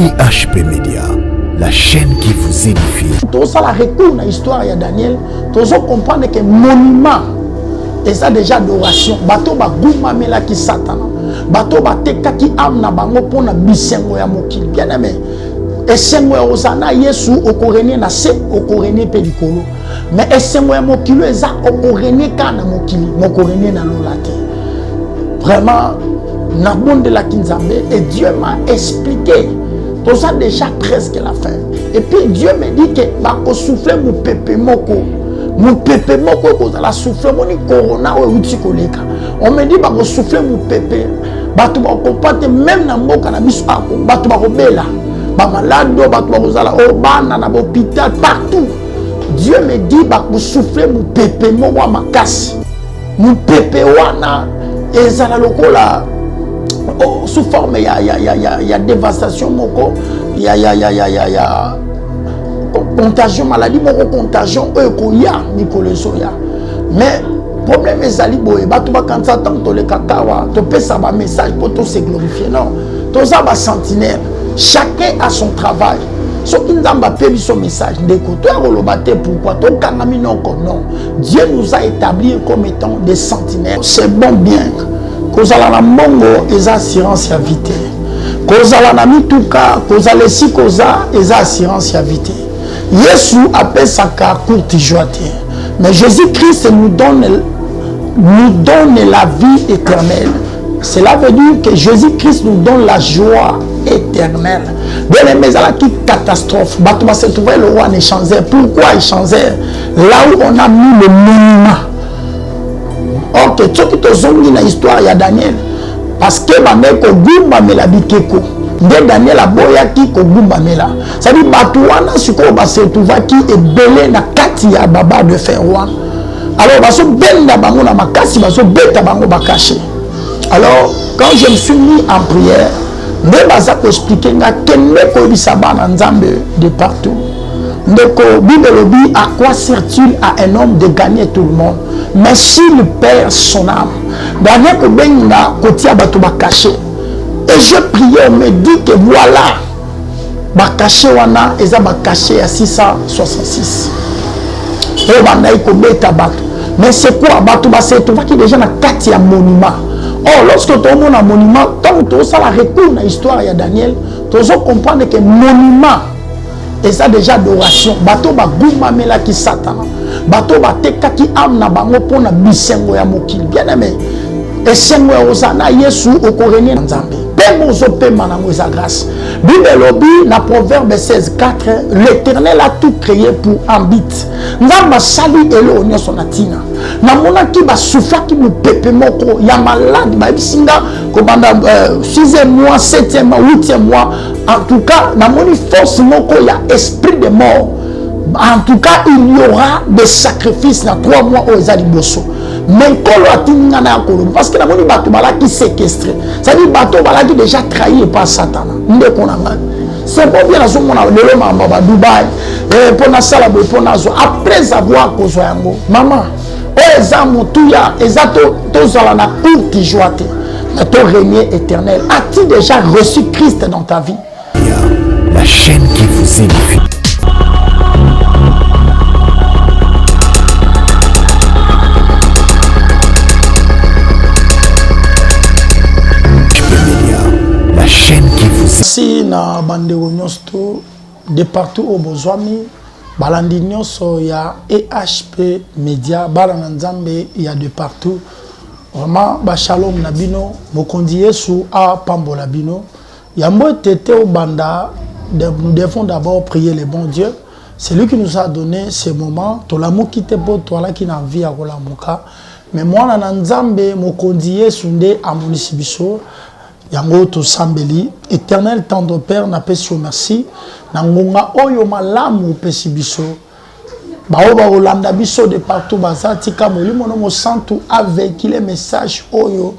IHP Média, la chaîne qui vous édifie. Tout ça, la recours dans l'histoire de Daniel, tout ça comprendre que monument, et ça déjà adoration, bateau ba gouma mela qui Satan, bateau ba teka qui amna bango pona bisengo ya mokili. Bien aimé, et sengo ya osana Yesu okorene na se okorene pelikolo, mais et sengo ya mokili eza okorene kana mokili, mokorene na lolate. Vraiment, na bonde la kinzambe, et Dieu m'a expliqué. Tout ça déjà presque la fin. Et puis Dieu me dit que je vais souffler mon pépé moko. Mon pépé moko, je vais souffler mon corona ou utikoleka. On me dit que je vais souffler mon pépé. Tu vas comprendre même dans mon cannabis, tu vas rebella. Tu vas malade, tu vas au l'hôpital, partout. Dieu me dit que je vais souffler mon pépé moko à ma casse. Mon pépé wana, et ça la lokola. Oh, sous forme il y a dévastation moko, il y a contagion maladie moko contagion ekoya Nicolas Soya. Mais problème est ali boye batu ba kanza tanto le kakawa to pesa ba message pour tout se glorifier non. To za ba sentinelle, chacun a son travail. Ce qui nous a fait son message, pourquoi non. Dieu nous a établis comme étant des sentinelles. C'est bon bien. Kozala na mongo eza assurance ya vité. Kozala na mituka, kozala si koza eza assurance ya vité. Yesu appelle sa courte joie. Mais Jésus-Christ nous donne la vie éternelle. Cela veut dire que Jésus-Christ nous donne la joie éternelle. Bien aimé, c'est qui catastrophe. Batuma se trouvait le roi échanger. Pourquoi échanger? Là où on a mis le monument. Ok, ce qui te zongi dans l'histoire, il y a Daniel. Parce que Mameko Gumba Mela Bikeko. De Daniel a boya qui ko Gumba Mela. Ça dit, Batouana, ce qu'on va se trouver qui est belé na Katia Baba de Ferroan. Alors, baso ben na bango na makasi, baso beta bango bakaché. Alors, quand je me suis mis en prière, je vais expliquer que Ndeko Bisaba Nzambe de partout. Ndeko Bibelobi, à quoi sert-il à un homme de gagner tout le monde? Mais s'il perd son âme, Daniel Kobenga Kotia Batouba caché. Et je priais, on me dit que voilà, Bakaché Wana, Eza Bakaché à 666. Et Bandaï Kobeta Batou. Mais c'est quoi Batouba? C'est tout qui déjà na Katia monument. Oh, lorsque tu as un monument, tant que tu as la recours dans l'histoire de Daniel, tu dois comprendre que monument, et ça déjà adoration. Bateau ba gouma mela qui Satan. Bateau ba teka qui amna bango pona bisengo ya mokili. Bien aimé. Et sengo ya osana Yesu okorene nzambe. Pemo zo pema na ngweza grâce. Bible lobi na Proverbe 16:4, l'Éternel a tout créé pour un but. Nzamba sali elo onyoso na tina. Na mona ki ba souffla ki mu pepe moko ya malade ba bisinga ko banda 6e mois, 7e mois, 8e mois. En tout cas, na moni force moko ya esprit de mort. En tout cas, il y aura des sacrifices dans 3 mois au Ezali Bosso. Mais parce que la moni bateau bala qui séquestré. Ça dit bateau bala qui déjà trahi par Satan. C'est pas bien la zone le mamba Dubaï. Pour na sala pour na zo après avoir causé yango. Maman, oh ezamu tuya ezato tozala na courte joie. Mais ton régner éternel. As-tu déjà reçu Christ dans ta vie? La chaîne qui vous édifie. Merci na bande nyonso de partout au Bozwami balandi nyonso ya EHP Média balana nzambe ya de partout vraiment ba shalom na bino mokondi Yesu a pambola bino yambo tete au banda. Nous devons d'abord prier le bon Dieu. C'est lui qui nous a donné ces moments. To l'amour qui te pour toi là qui n'a vie à kolamuka. Mais moi na nzambe mokondi Yesu nde amonisi biso. Yango to sambeli éternel tendre père na pesi merci na ngonga oyo malamu pesi biso bao ba olanda biso de partout bazati ka molimo no mo santu avec les messages oyo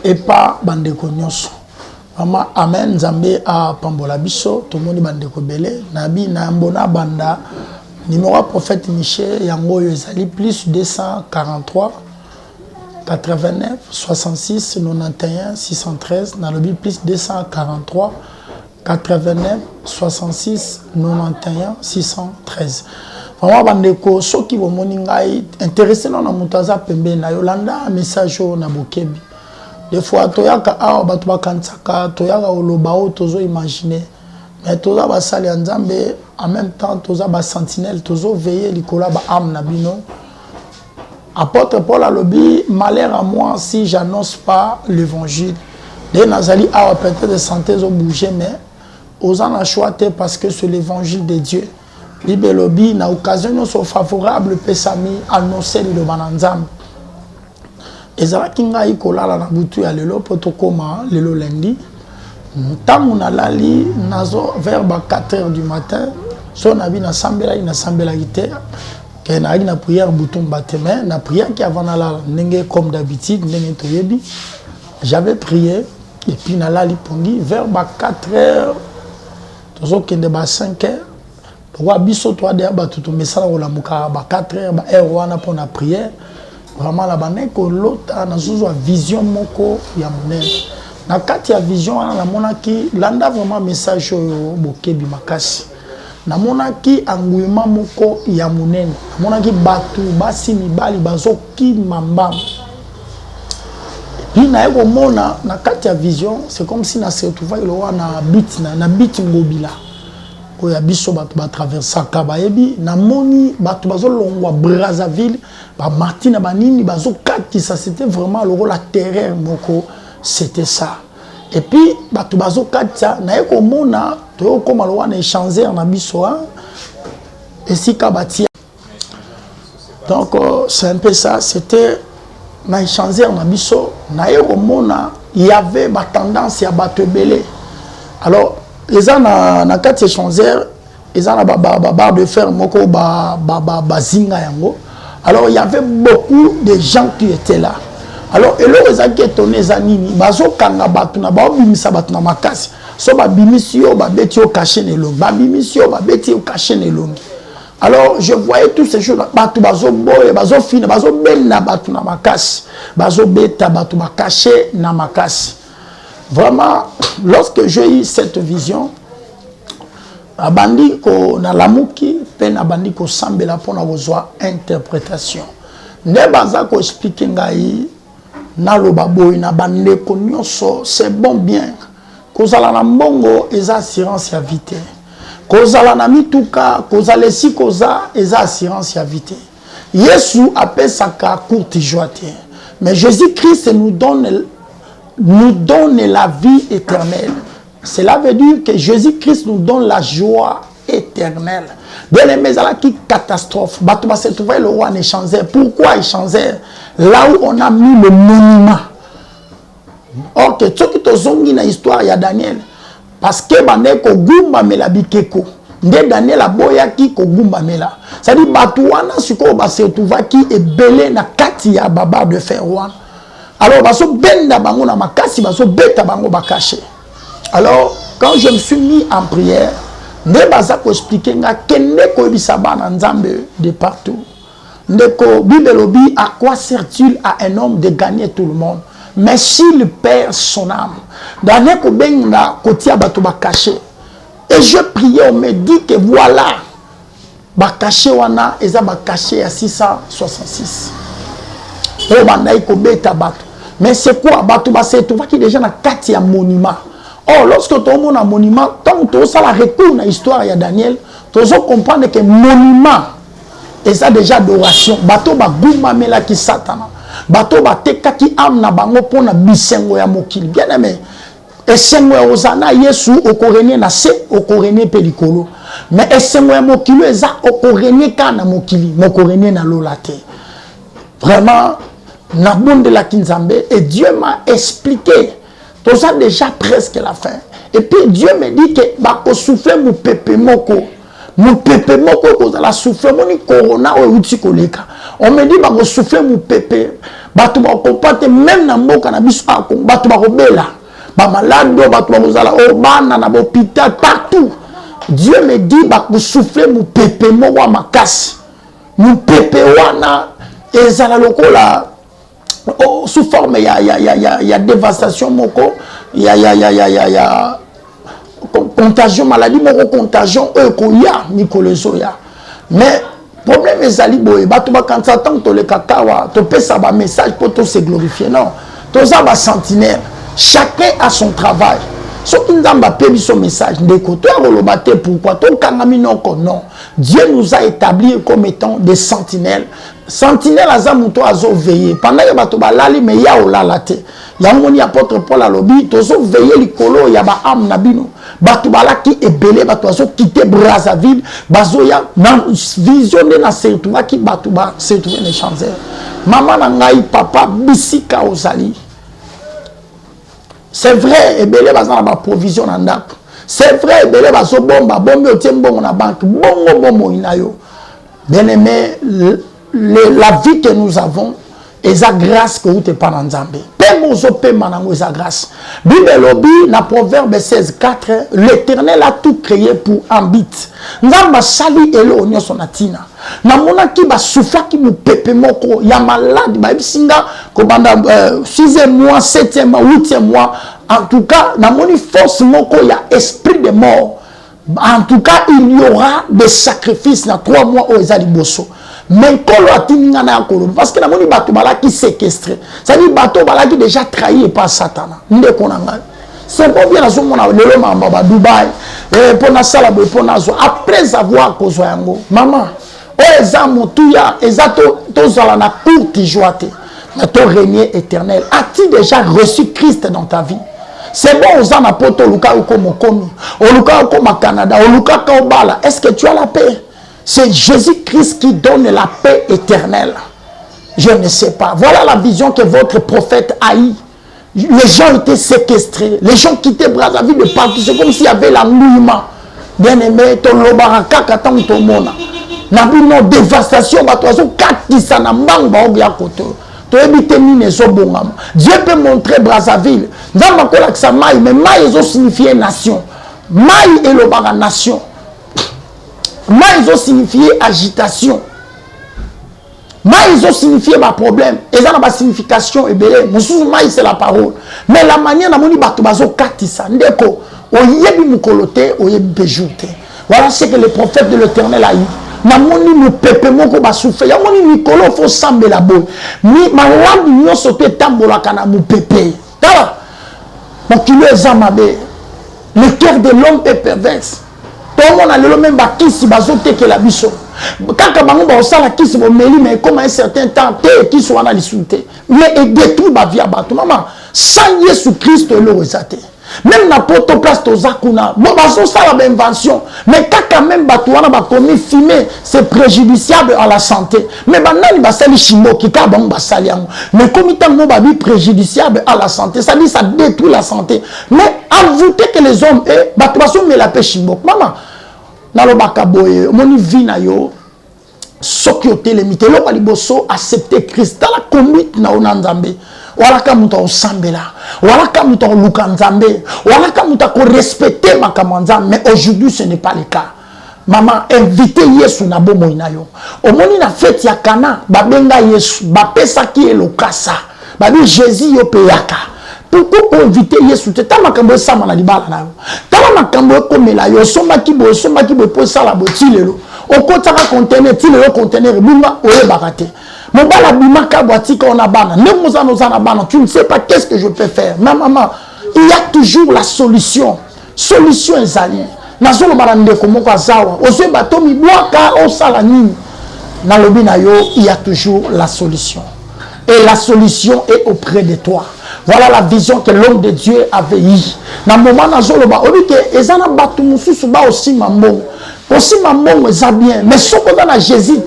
et pas bandeko nyonso mama amen nzambe a pambola biso to moni bandeko belé na bi na mbona banda numéro prophète Michel yango oyo ezali plus 243 89 66 91 613 dans le Bible plus 243 89 66 91 613. Vraiment, bandeko, ceux qui vont m'ingai intéressés dans la moutaza pembe na Yolanda message na bokebi. Des fois, toyaka awa batu bakansaka, toyaka olobao tozo imaginer. Mais toza basali nzambe en même temps toza ba sentinelle, tozo veiller likola ba âme na bino. Apôtre Paul a lobby, malheur à moi si j'annonce pas l'évangile. Les Nazali awa peut-être de santé ont bougé, mais aux en a choisi parce que c'est l'évangile de Dieu. Bible lobby na occasion sont favorables pesami annoncer le bananzam. Ezara kinga ikola la na butu ya lelo potokoma lelo lundi. Ntango na lali nazo vers 4h du matin, so na bi na sambela ite ke na na prière bouton bateme na prière qui avant na la ndenge comme d'habitude ndenge toyebi. J'avais prié et puis na lali pongi vers 4h tozo kende ba 5h. Wa biso toi de ba tout mesala la muka ba 4h ba heure wana pour na prière. Vraiment la banane ko lota na zuzo vision moko ya monene. Na kati ya vision wana na monaki landa vraiment message oyo bokebi makasi. Na monaki anguyema moko ya monene. Na monaki batu basi mibali bazoki mamba. Puis na eko mona na kati ya vision, c'est comme si na se retrouva ile wana na bit ngobila. Ko ya biso batu ba traverser kabayebi na moni batu bazo longwa Brazzaville ba Martina banini bazo kati ça c'était vraiment le rôle la terreur moko c'était ça. Et puis batu bazo kati na eko mona to ko malwa na échanger na biso et si kabati. Donc c'est un peu ça, c'était na échanger na biso na eko mona il y avait ba tendance ya batu belé. Alors les gens na quatre échangeurs, ils ont la barre de fer moko zinga yango. Alors il y avait beaucoup de gens qui étaient là. Alors et là ils ont étonné zanini, bazo kanga batu na ba bimisa batu na makasi. So ba bimisio ba beti o caché nelong, ba bimisio ba beti o caché nelong. Alors je voyais toutes ces choses, batu bazo boye, bazo fina, bazo bella batu na makasi, bazo beta batu ba caché na makasi. Vraiment, lorsque j'ai eu cette vision, abandi ko na lamuki, pen abandi ko sambela pona wozwa interprétation. Ne baza ko expliquer ngai na lobaboy na bande ko nyonso, c'est bon bien. Kozala na mbongo eza assurance ya vite. Kozala na mituka, kozala si koza eza assurance ya vite. Yesu appelle ça courte joie. Mais Jésus-Christ nous donne la vie éternelle. Cela veut dire que Jésus-Christ nous donne la joie éternelle. Bien aimé, c'est là qui catastrophe. Batou se trouver le roi échanger. Pourquoi échanger? Là où on a mis le monument. Ok, ce qui te zongi na histoire ya Daniel. Parce que bande ko gumba mela bikeko. Nde Daniel aboya ki ko gumba mela. C'est-à-dire batou wana siko ba se trouva ki ebele na kati ya baba de fer wana. Alors, baso benda bango na makasi, baso beta bango bakaché. Alors, quand je me suis mis en prière, ne baza ko expliquer nga kende ko bisaba na nzambe de partout. Ndeko bibelobi, à quoi sert-il à un homme de gagner tout le monde, mais s'il perd son âme? Dane ko benga kotia bato bakaché. Et je priais, on me dit que voilà, bakaché wana eza bakaché à 666. Oh bandai ko beta bato. Mais c'est quoi? Bato basé tu vois qui déjà na kati ya monument. Oh lorsque tu as un monument, tant que ça la retourne na histoire ya Daniel, tu dois comprendre que monument et ça déjà adoration. Bato ba guma mela ki satana. Bato ba teka ki am na bango pona bisengo ya mokili. Bien aimé. Et sengo ya ozana Yesu okorene na se okorene pelikolo. Mais et sengo ya mokili eza okorene kana mokili, mokorene na lolate. Vraiment na bonde la kinzambe et Dieu m'a expliqué tout ça déjà presque la fin. Et puis Dieu me dit que bako souffler mon pepe moko ko la souffler moni corona o uti koleka. On me dit bako souffler mon pepe batu ba comporter même na mboka na biso ako batu ba kobela ba malade batu ba kozala o bana na hôpital partout. Dieu me dit bako souffler mon pepe moko makasi. Mon pepe wana ezala lokola sous forme il y a dévastation moko il y a contagion maladie moko contagion ekoya mikolo ezoya mais problème ezali boye bato bakanisa ntango tolekaka awa topesa bamessage mpo tose glorifier non toza basentinelle chacun a son travail soki nzambe ape biso message ndeko toya koloba te pourquoi tokangami noko non Dieu nous a établis comme étant des sentinelles sentinelle aza moto azo veiller pendant que bato balali mais ya olala te yango moni apôtre Paul alobi tozo veiller likolo ya ba âme na bino bato balaki ebele bato azo quitter Brazzaville bazoya na vision de na surtout ki bato ba surtout les Champs-Élysées maman na ngai papa bisika ozali c'est vrai ebele bazana ba provision na ndako c'est vrai ebele bazo bomba bombe otie mbongo na banque bongo bomo inayo bien aimé la vie que nous avons et sa grâce que vous te pas dans Zambé. Pemozo pe manango sa grâce. Bible lobi na proverbe 16:4 l'Éternel a tout créé pour un but. Nzamba sali elo onyo sonatina. Na mona ki ba souffla ki mu pepe moko ya malade ba bisinga ko banda 6e mois, 7e mois, 8e mois en tout cas na moni force moko ya esprit de mort. En tout cas il y aura des sacrifices dans 3 mois au ezali bosso. Mais parce que la moni bato balaki séquestré. Ça dit bato balaki déjà trahi par Satan. C'est pas bien à ce moment-là, le mamba Dubaï, pour na sala pour na zo après avoir causé yango. Maman, oh ezamo tuya, ezato tozala na courte joie. Mais ton régner éternel. As-tu déjà reçu Christ dans ta vie? C'est bon aux ana poto luka comme komi, au luka comme Canada, au luka comme bala. Est-ce que tu as la paix? C'est Jésus-Christ qui donne la paix éternelle. Je ne sais pas. Voilà la vision que votre prophète a eue. Les gens étaient séquestrés. Les gens quittaient Brazzaville de partout. C'est comme s'il y avait l'ennuyement. Bien aimé, ton lobaraka katan ton mona. Nabino dévastation, batoazo katisa na mbanga obya koto. Dieu peut montrer Brazzaville. Dans ma collection maï, mais maï ils ont signifié nation. Maï est le bar nation. Maï ils ont signifié agitation. Maï ils ont signifié ma problème. Et ça n'a pas signification. Maï c'est la parole. Mais la manière dont on bazo katisa. Ndeko. Oyebi mukolote, oyebi bejoute. Voilà ce que le prophète de l'Éternel a eu. Namoni mu pepe moko ba souffle. Yamoni mikolo fo sambe la boy. Mi malade nyo sote tambola kana mu pepe. Tala. Mokilo ezamabe. Le cœur de l'homme est perverse. Tout le monde a le même bâtisse bazote que la biso. Quand bango ba osala kisi bo meli mais comme un certain temps te qui soit na lisuté. Mais et détruit ba via bato maman. Sans Jésus Christ le resate. Même na poto place tozakuna. Bon bazo sala ba invention. Mais quand même bato wana ba commis fumer, c'est préjudiciable à la santé. Mais banani ba sali chimbo ki ka bango ba sali yango. Mais comme tant mo ba bi préjudiciable à la santé, ça dit ça détruit la santé. Mais ajoutez que les hommes bato baso me la pe chimbo. Maman nalobaka boye moni vina yo soki otelemite loko liboso accepter Christ la conduite na onanzambe wala ka muto osambela wala ka muto luka nzambe wala ka muto ko respecter makamanda mais aujourd'hui ce n'est pas le cas. Maman invité Yesu na bomo inayo omoni na fête ya Kana babenga Yesu bapesa ki elokasa babi Jésus yo peyaka. Pourquoi inviter Yesu? Tu as makambo sama na libala na yo. Tala makambo komela yo somba ki bo po sala bo tilelo. Okota ka conteneur tilelo conteneur bunga oye bakate. Mon bala bimaka boati ka ona bana. Ne mozana bana, tu ne sais pas qu'est-ce que je peux faire. Ma maman, il y a toujours la solution. Solution ezali. Na zolo bana ndeko moko azawa. Ozo bato mi boaka o sala nini. Na lobi na yo, il y a toujours la solution. Et la solution est auprès de toi. Voilà la vision que l'homme de Dieu avait eue. Dans le moment où on dit que les gens aussi mambo. Aussi mambo, c'est bien. Mais ce qu'on a Jésus,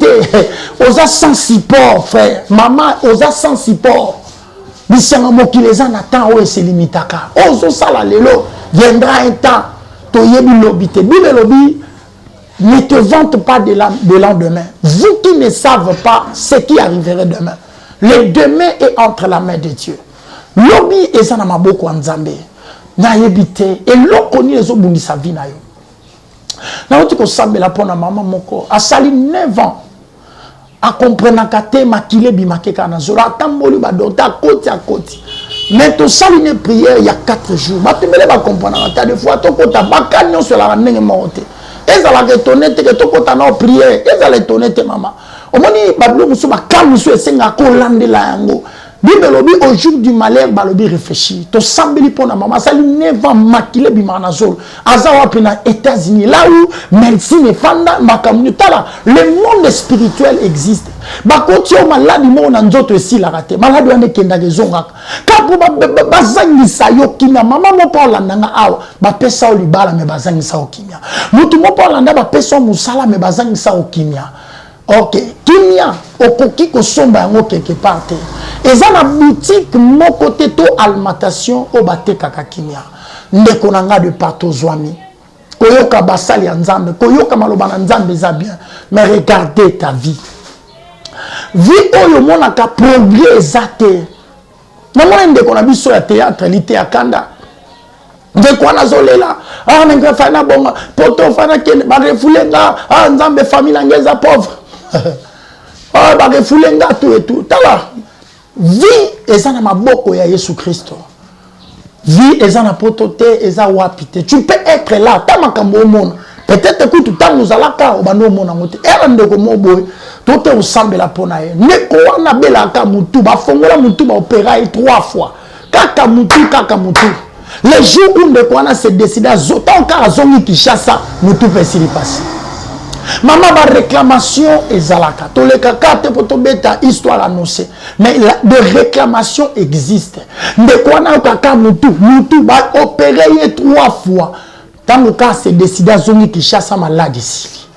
on a sans support, frère. Maman, on a sans support. Mais c'est un mot qui les en attend, oui, c'est limité. On ça la lélo. Viendra un temps. Ne te vante pas de lendemain. Vous qui ne savez pas ce qui arriverait demain. Le demain est entre la main de Dieu. Lobi ezana maboko wa nzambe na yebite et lokoni ezobundisa vie na yo na oti ko sambela pona mama moko asali 9 ans a comprendre kate makile bimakeka na zola tamboli ba docteur koti Mais tu sali une prière il y a 4 jours. Tu me comprendre. Des fois, tu as bacanyon sur la nenge morte. Et ça va étonner que tu as prière. Et ça va étonner tes maman. Au moment où Babylon Moussouba, quand Moussou est senga kolande la yango. Bible lobi au jour du malheur, balobi réfléchir. To sambeli pona maman, ça lui ne va maquiller bimanazol. Azawa pina États-Unis, là où médecine fanda makamutala, le monde spirituel existe. Bakoti o maladi mo na nzoto esi la raté. Maladi wane kenda gezonga. Kapo bazangi sayo kimia, mama mo pa landanga awa, ba pesa o libala me bazangi sa o kimia. Mutu mo pa landa ba pesa o musala me bazangi sa o kimia. Ok, kimia okoki ko somba yango quelque part te. Eza na boutique mon côté to alimentation o bate kaka kimia. Ndeko nanga de partout zwami. Koyoka basali ya nzambe, koyoka maloba na nzambe za bien, mais regardez ta vie. Vie oyo monaka progrès ezate. Na mwana ndeko na biso ya théâtre lité ya kanda. Ndeko wana zolela, ah nenge fana bonga, poto fana kene ba refulenga, ah nzambe famille ngeza pauvre. Ah, bah, refoulenga tout et tout. Tala. Vie, eza na maboko ya Yesu Christo. Vie, eza na potote, eza wapite. Tu peux être là, ta makambo omona. Peut-être que tout temps nous alaka obano omona ngote. Era ndeko moboy, tout est ensemble la pona ye. Neko wana belaka mutu, ba fongola mutu ba opéra 3 fois. Kaka mutu, kaka mutu. Les jours où ndeko wana se décide à zotan ka azongi Kinshasa, mutu peut s'y passer. Maman, ma réclamation est zalaka. Tous les cacates pour tomber ta histoire annoncée. Mais des réclamations existent. De quoi n'a pas mutu va opérer 3 fois. Tant que cas c'est décidé à zone qui chasse sa maladie ici.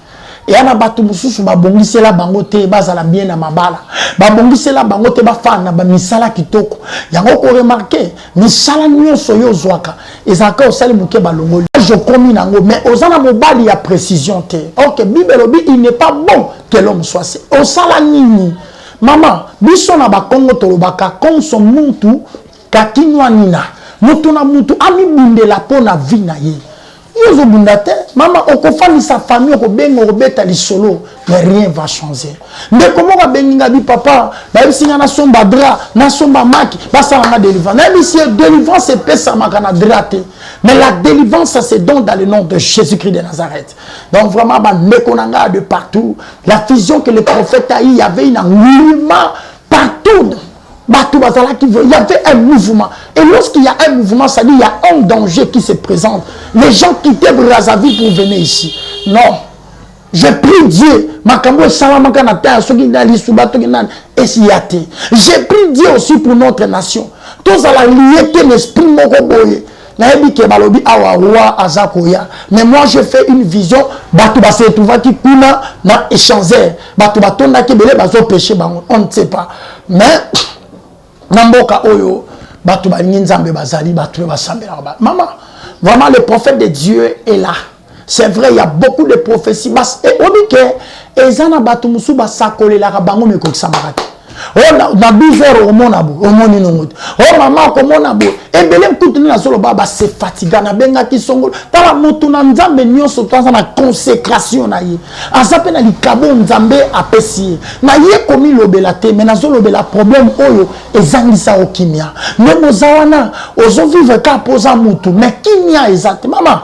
Et ana batu mususu ba bongisi la bangote bazala bien na mabala. Ba bongisi la bangote ba fana ba misala kitoko. Yango ko remarquer misala nyonso yo zwaka. Ezaka osali muke balongoli. Je commis nango mais ozana mobali ya précision te. OK, Bible lobi il n'est pas bon que l'homme soit c'est. Osala nini? Maman, biso na ba Kongo tolobaka comme son muntu kakinwa nina. Mutu na mutu ami bundela pona vie na ye. Yozo bundate, maman, okofani sa famille, okobenga okobeta lisolo, mais rien va changer. Mais comment va benga bi papa, ba bisinga na somba dra, na somba maki, ba sa na délivrance. Na bisi délivrance c'est pesa makana drate. Mais la délivrance ça c'est donc dans le nom de Jésus-Christ de Nazareth. Donc vraiment ba nekonanga de partout. La vision que le prophète a eu, il y avait un mouvement partout. Il y avait un mouvement. Et lorsqu'il y a un mouvement, ça dit qu'il y a un danger qui se présente. Les gens quittaient Brazzaville pour venir ici. Non. Je prie Dieu. J'ai pris Dieu aussi pour notre nation. Tous à la liété l'esprit mokoboye. Mais moi je fais une vision. On ne sait pas. Mais Namboka oyo, batu ba nzambe bazali, batu ba sambela ba. Maman, vraiment le prophète de Dieu est là. C'est vrai, il y a beaucoup de prophéties. Et on dit que ezana batu musu ba sakole la bango me ko samarate. Oh na 12 heures au monabo, au moninongo. Oh maman ko monabo. Et belem kutuni na solo baba se fatiga na benga ki songo. Tala moto na nzambe nyonso twanza na consécration na ye. Azape na likabo nzambe apesi. Na ye komi lobela te, mais na solo bela problème oyo ezangisa okimia. Même ozawana ozo vivre ka posa mutu, mais kimia ezate maman.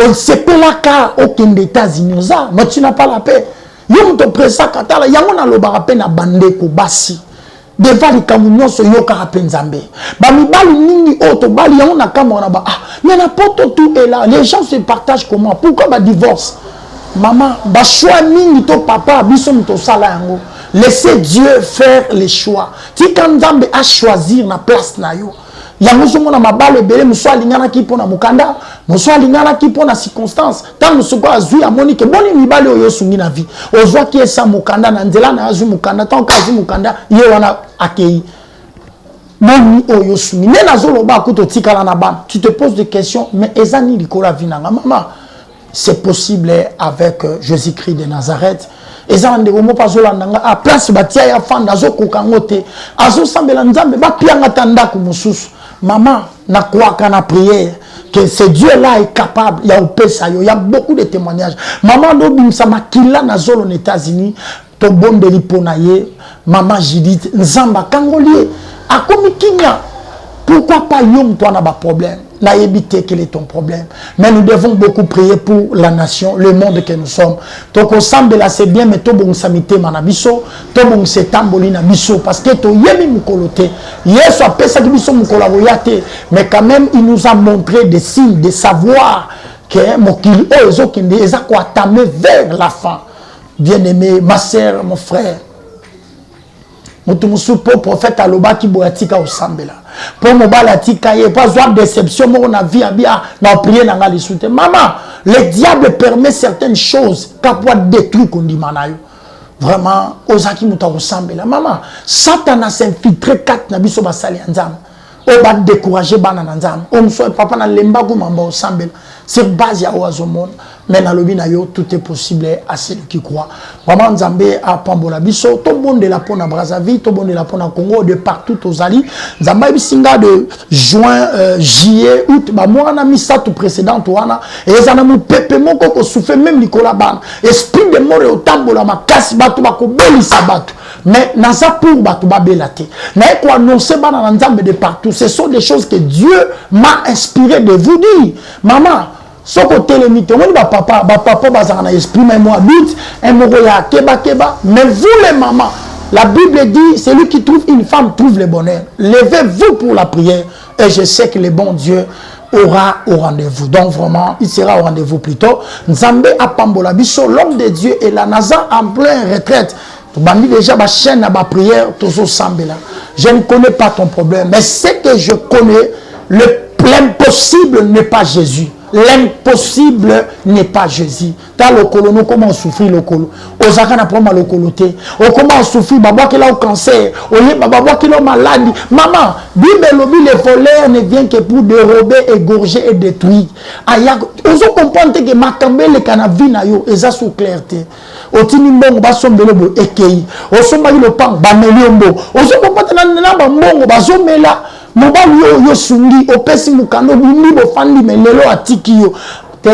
On se pelaka okende États-Unis za, mais tu n'as pas la paix. Yo to presa katala yango na loba rape na bandeko basi devant les kamunyo so yo ka rape nzambe ba mibali nini auto bali yango na kamona ba ah mais n'importe tout est là les gens se partagent comment pourquoi ba divorce maman ba choix nini to papa biso mto sala yango laissez Dieu faire les choix ti quand nzambe a choisir na place na yo yango so mona mabale belé muso alingana ki pona mukanda muso alingana ki pona circonstance tant muso ko azui amoni ke boni mibale oyo sungi na vie ozwa ki esa mukanda na nzela na azu mukanda tant kazi mukanda ye wana akei boni oyo sungi ne nazolo ba kuto tikala na ba tu te poses des questions mais ezani likola vinanga maman c'est possible avec Jésus-Christ de Nazareth. Et ça, on ne pas à place batia ya fanda zo kokangote azo sambela nzambe ba pianga tanda ku mususu maman na quoi kana prière que ce Dieu là est capable il y a beaucoup de témoignages maman do bimsa makila na zolo aux États-Unis to bondeli ponaye maman Judith nzamba kangolie akomi kinya Pourquoi pas yom toi n'a pas problème? N'a évité quel est ton problème? Mais nous devons beaucoup prier pour la nation, le monde que nous sommes. Donc au semble là c'est bien, mais tout bon samité manabiso, tout bon c'est tamboli nabiso, parce que to yemi mukolote. Yesu a pesa ki biso mukolaboyate, mais quand même il nous a montré des signes, de savoir que mokili o ezokinde ezako atame vers la fin. Bien-aimé, ma sœur, mon frère. Mutumu po prophète aloba ki boyatika au sambela. Pour mon balatika ye pas avoir déception mon na vie abia na prier na ngali soute. Maman, le diable permet certaines choses pour détruire qu'on dit manayo. Vraiment ozaki muta au sambela. Maman, Satan a s'infiltré quatre na biso basali nzam. O ba décourager bana nzam. O mso papa na lemba ko mamba au sambela. Sur base ya oazomon. Mais dans le binayo, tout est possible à celui qui croit. Vraiment, Nzambé a Pambola Bisso, tout le monde de la Pona à Brazzaville, tout le monde de la Pona à Congo, de partout aux Ali. Nzambé Bissinga de juin, juillet, août, bah moi on a mis ça tout précédent, et ils en ont mis pépé mon coco souffle même Nicolas Ban. Esprit de mort au tambola ma casse batou bako beli sabat. Mais dans ça pour batou babelate. Mais quoi annoncer ban dans Nzambé de partout. Ce sont des choses que Dieu m'a inspiré de vous dire, maman. Ce côté limité, on dit papa bazana esprit mais moi but un moroya keba mais vous les mamans, la Bible dit celui qui trouve une femme trouve le bonheur. Levez-vous pour la prière et je sais que le bon Dieu aura au rendez-vous. Donc vraiment, il sera au rendez-vous plus tôt. Nzambe a Pambola Bisso, l'homme de Dieu et la NASA en plein retraite. Tu m'as dit déjà ma chaîne à ma prière toujours sambela. Je ne connais pas ton problème, mais ce que je connais, l'impossible n'est pas Jésus. L'impossible n'est pas Jésus. Dans le colono, comment on souffre le colo? Osaka n'a pas mal le coloté. Ou comment on souffre, baba qui a au cancer. Ou baba qui a maladie. Maman, Bible le voleur ne vient que pour dérober, égorger et détruire. Vous comprenez que Makambe le canavi na yo, et ça sous clarté. Otini mbongo basombele bo ekei. Osombali le pan ba meliombo. Oso comprenez na ba mbongo bazomela. Mobali yo sungi opesi mukando bimbi bo fandi melelo atiki yo te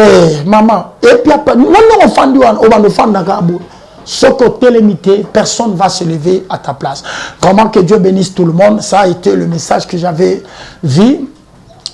maman et puis après non fandi wan obando fanda kabo soko télémité personne va se lever à ta place. Vraiment que Dieu bénisse tout le monde. Ça a été le message que j'avais vu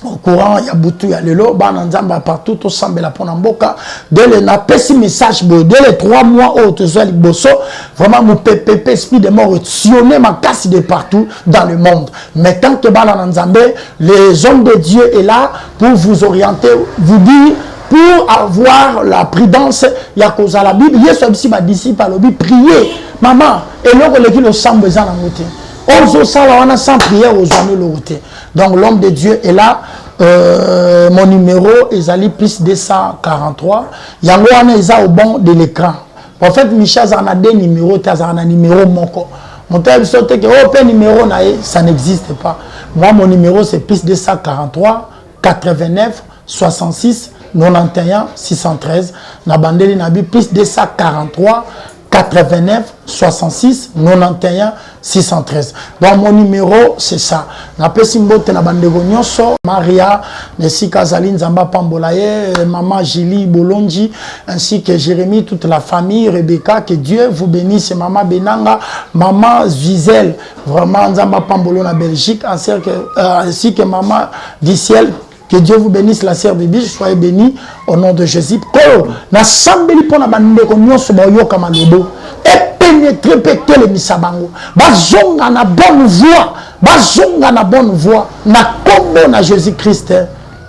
au courant. Il y a Boutou, il y a Lelo, Bananzamba partout, au Sambela Ponamboka. Dès le napesi message, dès les 3 mois au Tezoali Bosso, vraiment mon PPP, esprit de mort, sionné ma casse de partout dans le monde. Mais tant que Bananzamba, les hommes de Dieu est là pour vous orienter, vous dire, pour avoir la prudence, il y a cause à la Bible, il y a ce ma disciple à l'objet, prier, maman, et là, on le semble dans la montée. On a sans prière aux années l'autorité. Donc l'homme de Dieu est là. Mon numéro est allé plus 243. Il y a un au bon de l'écran. En fait, Michel en a 2 numéros, tu as un numéro moko. Mon tel sauté que oh numéro ça n'existe pas. Moi mon numéro c'est plus 243 89 66 91 613. Na bandeli nabi plus 243 89 66 91 613. Donc mon numéro c'est ça. Na pesimbo te na bandego nyonso Maria Nessi Kazaline Zamba Pambolaye, maman Julie Bolonji ainsi que Jérémie, toute la famille, Rebecca, que Dieu vous bénisse, maman Benanga, maman Zizel, vraiment Zamba Pambolo na Belgique ainsi que maman du ciel. Que Dieu vous bénisse, la sœur Bibi, soyez bénis au nom de Jésus. Ko na sambeli pona bandeko nyonso ba yoka malobo et pénétrer péter le misabango. Bazonga na bonne voie, bazonga na bonne voie, na kombo na Jésus-Christ.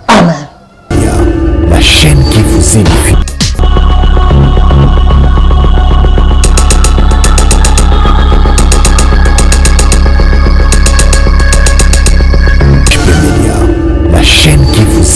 Amen. La chaîne qui vous édifie.